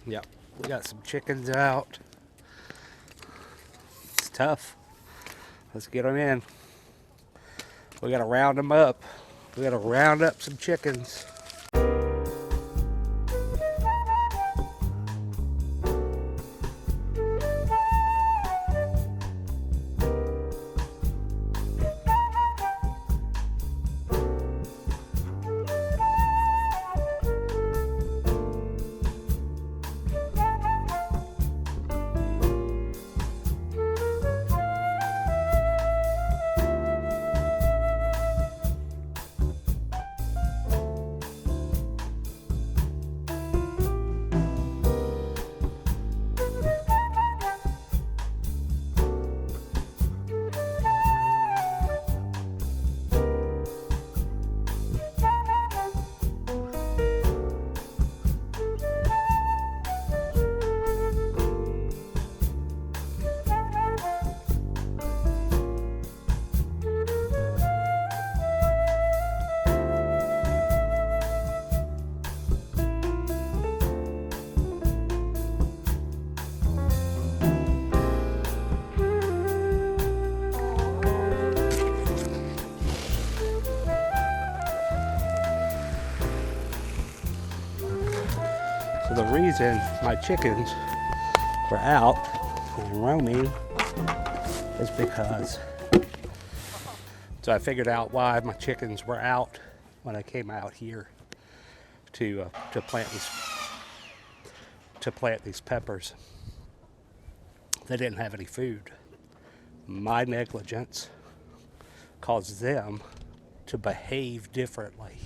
Yep, we got some chickens out. It's tough. Let's get them in. We gotta round them up. We gotta round up some chickens. So the reason my chickens were out and roaming is because, so I figured out why my chickens were out when I came out here to plant these peppers. They didn't have any food. My negligence caused them to behave differently.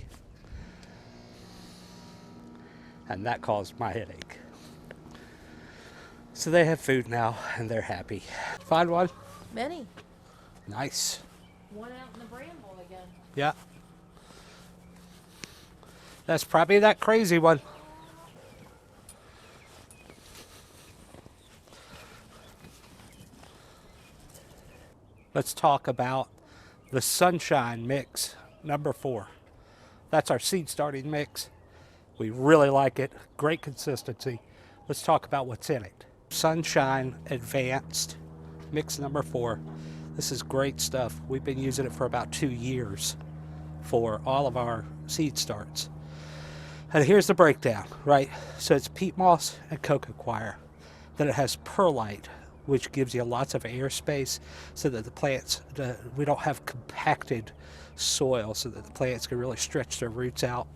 And that caused my headache. So they have food now and they're happy. Find one? Many. Nice. One out in the bramble again. Yeah. That's probably that crazy one. Let's talk about the Sunshine Mix number 4. That's our seed starting mix. We really like it. Great consistency. Let's talk about what's in it. Sunshine Advanced Mix number 4. This is great stuff. We've been using it for about 2 years for all of our seed starts. And here's the breakdown, right? So it's peat moss and cocoa coir. Then it has perlite, which gives you lots of air space so that the plants, we don't have compacted soil so that the plants can really stretch their roots out.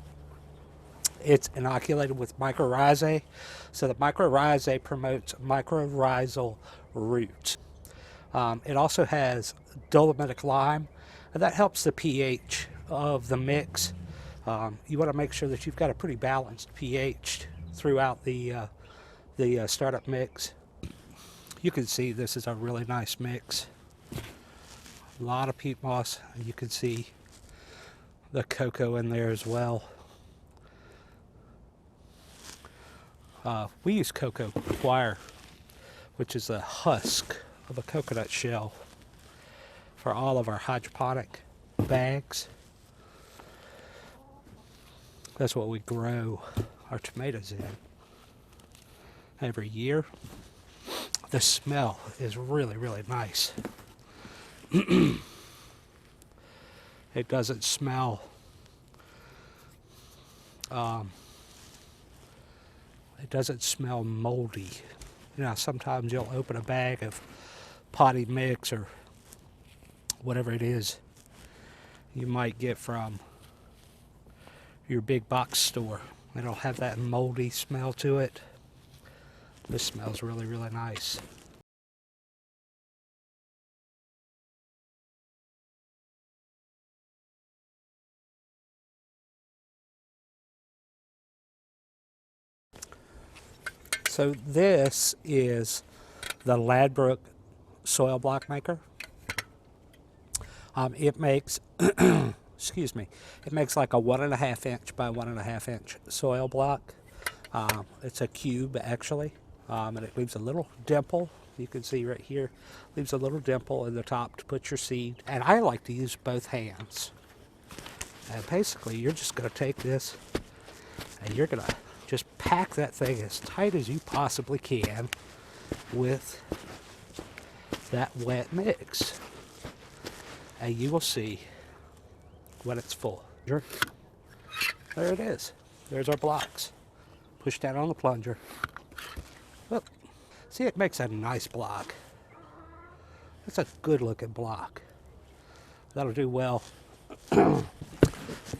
It's inoculated with mycorrhizae, so the mycorrhizae promotes mycorrhizal roots. It also has dolomitic lime, and that helps the pH of the mix. You want to make sure that you've got a pretty balanced pH throughout the startup mix. You can see this is a really nice mix. A lot of peat moss, and you can see the cocoa in there as well. We use cocoa coir, which is the husk of a coconut shell, for all of our hydroponic bags. That's what we grow our tomatoes in every year. The smell is really, really nice. It doesn't smell moldy. You know, sometimes you'll open a bag of potty mix or whatever it is you might get from your big box store. It'll have that moldy smell to it. This smells really, really nice. So this is the Ladbrooke soil block maker. It makes, excuse me, it makes like a 1.5 inch by 1.5 inch soil block. It's a cube actually, and it leaves a little dimple. You can see right here, leaves a little dimple in the top to put your seed. And I like to use both hands. And basically, you're just going to take this and you're going to Just pack that thing as tight as you possibly can with that wet mix. And you will see when it's full. There it is. There's our blocks. Push down on the plunger. Look, see, it makes a nice block. It's a good looking block. That'll do well.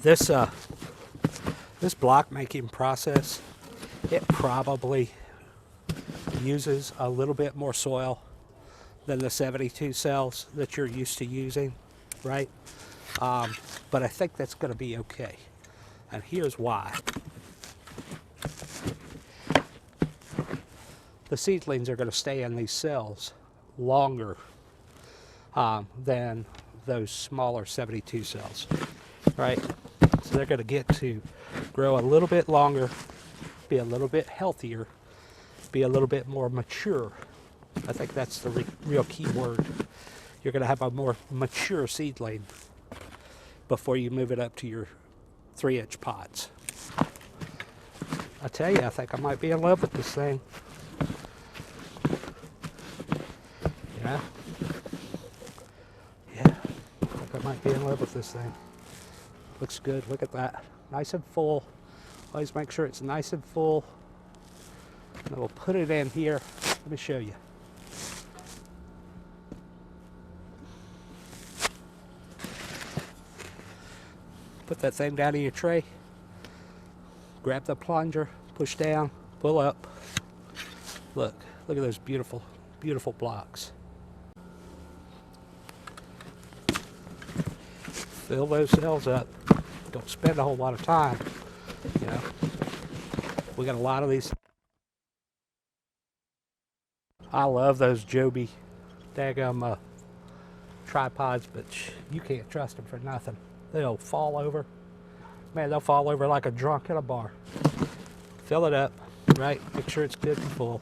This block making process, it probably uses a little bit more soil than the 72 cells that you're used to using, right? But I think that's going to be okay. And here's why. The seedlings are going to stay in these cells longer than those smaller 72 cells, right? So they're going to get to grow a little bit longer, be a little bit healthier, be a little bit more mature. I think that's the real key word. You're going to have a more mature seedling before you move it up to your 3-inch pots. I tell you, I think I might be in love with this thing. Yeah. Yeah, I think I might be in love with this thing. Looks good, look at that. Nice and full. Always make sure it's nice and full. And we'll put it in here. Let me show you. Put that thing down in your tray. Grab the plunger, push down, pull up. Look at those beautiful, beautiful blocks. Fill those cells up. Don't spend a whole lot of time. You know, we got a lot of these. I love those Joby daggum tripods, but you can't trust them for nothing. They'll fall over. Man, they'll fall over like a drunk at a bar. Fill it up, right? Make sure it's good and full.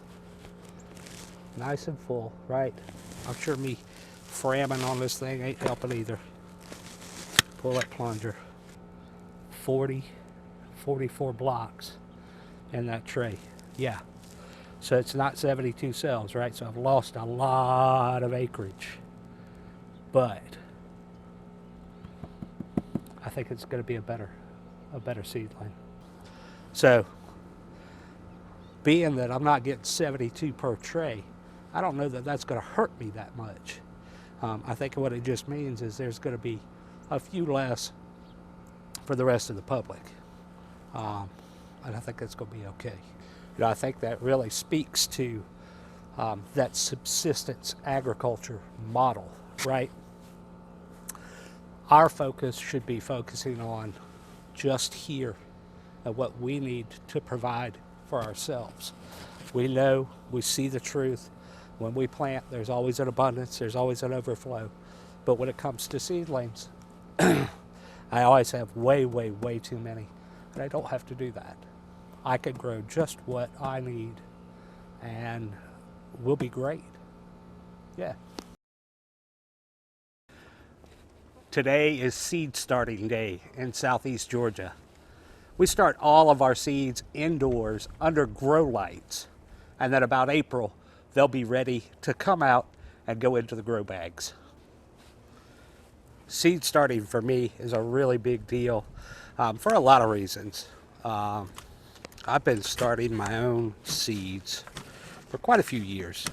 Nice and full, right? I'm sure me framming on this thing ain't helping either. Pull that plunger. 44 blocks in that tray. Yeah. So it's not 72 cells, right? So I've lost a lot of acreage. But I think it's going to be a better seedling. So being that I'm not getting 72 per tray, I don't know that that's going to hurt me that much. I think what it just means is there's going to be a few less for the rest of the public. And I think that's going to be okay. You know, I think that really speaks to that subsistence agriculture model, right? Our focus should be focusing on just here and what we need to provide for ourselves. We know, we see the truth. When we plant, there's always an abundance, there's always an overflow. But when it comes to seedlings, I always have way too many. And I don't have to do that. I can grow just what I need and we'll be great. Yeah. Today is seed starting day in southeast Georgia. We start all of our seeds indoors under grow lights, and then about April they'll be ready to come out and go into the grow bags. Seed starting for me is a really big deal for a lot of reasons. I've been starting my own seeds for quite a few years.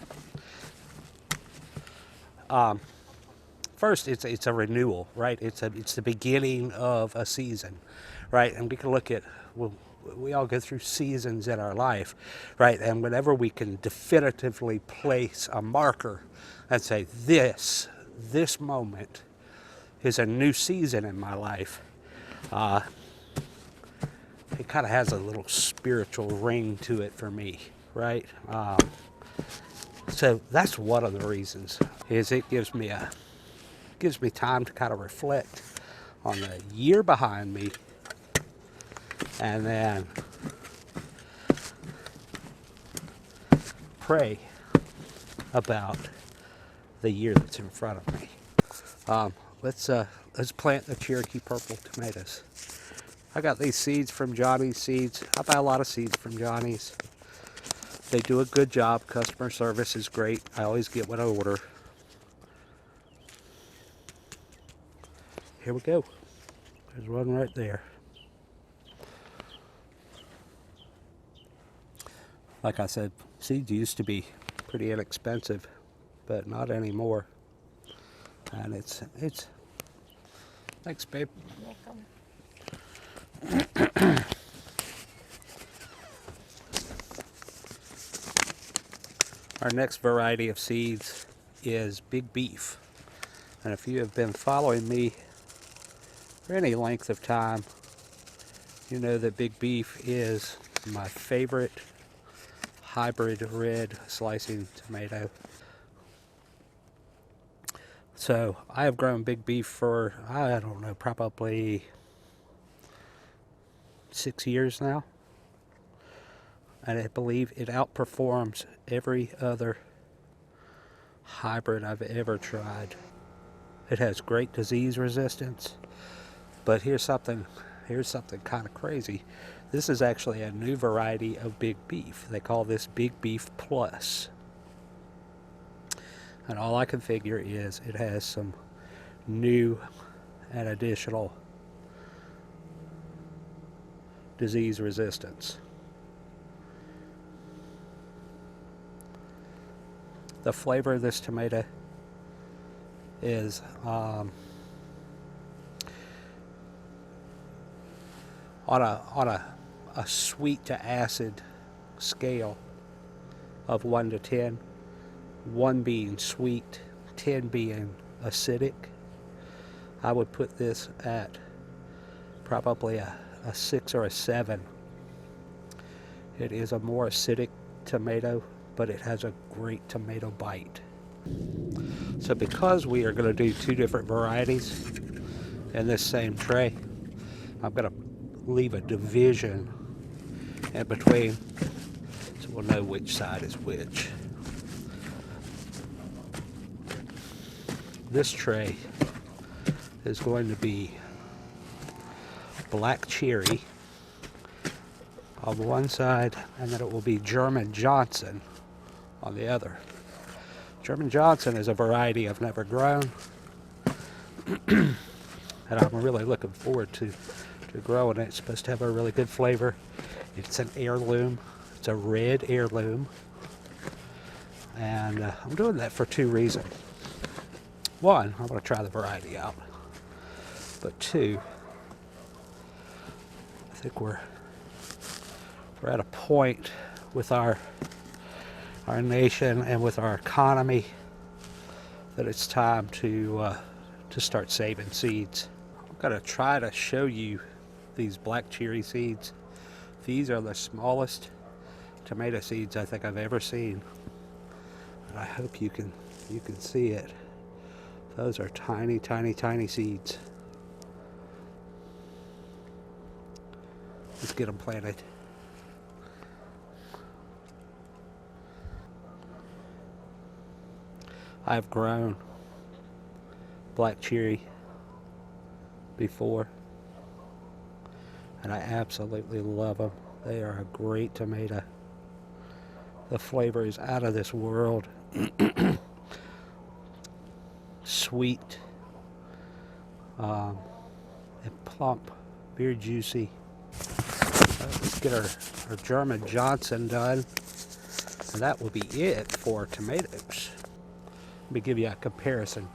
First, it's a renewal, right? It's the beginning of a season, right? And we can look at, well, we all go through seasons in our life, right? And whenever we can definitively place a marker and say, this moment is a new season in my life, it kind of has a little spiritual ring to it for me, right? So that's one of the reasons, is it gives me time to kind of reflect on the year behind me, and then pray about the year that's in front of me. Let's plant the Cherokee purple tomatoes. I got these seeds from Johnny's Seeds. I buy a lot of seeds from Johnny's. They do a good job. Customer service is great. I always get what I order. Here we go. There's one right there. Like I said, seeds used to be pretty inexpensive, but not anymore. And it's thanks, babe. Welcome. Our next variety of seeds is Big Beef. And if you have been following me for any length of time, you know that Big Beef is my favorite hybrid red slicing tomato. So I have grown Big Beef for, I don't know, probably 6 years now. And I believe it outperforms every other hybrid I've ever tried. It has great disease resistance, but here's something kind of crazy. This is actually a new variety of Big Beef. They call this Big Beef Plus. And all I can figure is it has some new and additional disease resistance. The flavor of this tomato is on a sweet to acid scale of 1 to 10, 1 being sweet, 10 being acidic. I would put this at probably a 6 or a 7. It is a more acidic tomato, but it has a great tomato bite. So because we are going to do 2 different varieties in this same tray, I'm going to leave a division in between so we'll know which side is which. This tray is going to be black cherry on one side, and then it will be German Johnson on the other. German Johnson is a variety I've never grown, and I'm really looking forward to growing it. It's supposed to have a really good flavor. It's an heirloom. It's a red heirloom, and I'm doing that for 2 reasons. 1, I want to try the variety out, but 2, I think we're at a point with our nation and with our economy that it's time to start saving seeds. I'm going to try to show you these black cherry seeds. These are the smallest tomato seeds I think I've ever seen, and I hope you can see it. Those are tiny, tiny, tiny seeds. Let's get them planted. I've grown black cherry before, and I absolutely love them. They are a great tomato. The flavor is out of this world. Sweet and plump, very juicy. Let's get our German Johnson done, and that will be it for tomatoes. Let me give you a comparison.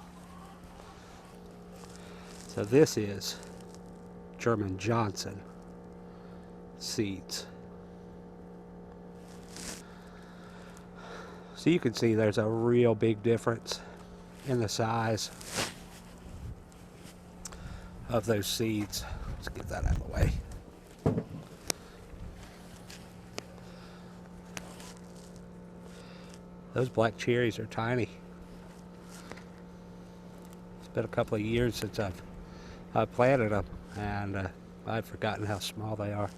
So this is German Johnson seeds. So you can see there's a real big difference in the size of those seeds. Let's get that out of the way. Those black cherries are tiny. It's been a couple of years since I've planted them, and I'd forgotten how small they are.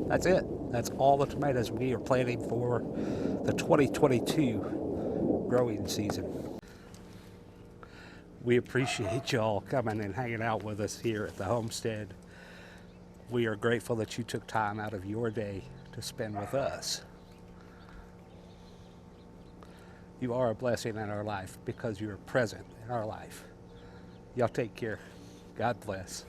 That's it. That's all the tomatoes we are planting for the 2022 growing season. We appreciate y'all coming and hanging out with us here at the homestead. We are grateful that you took time out of your day to spend with us. You are a blessing in our life because you are present in our life. Y'all take care. God bless.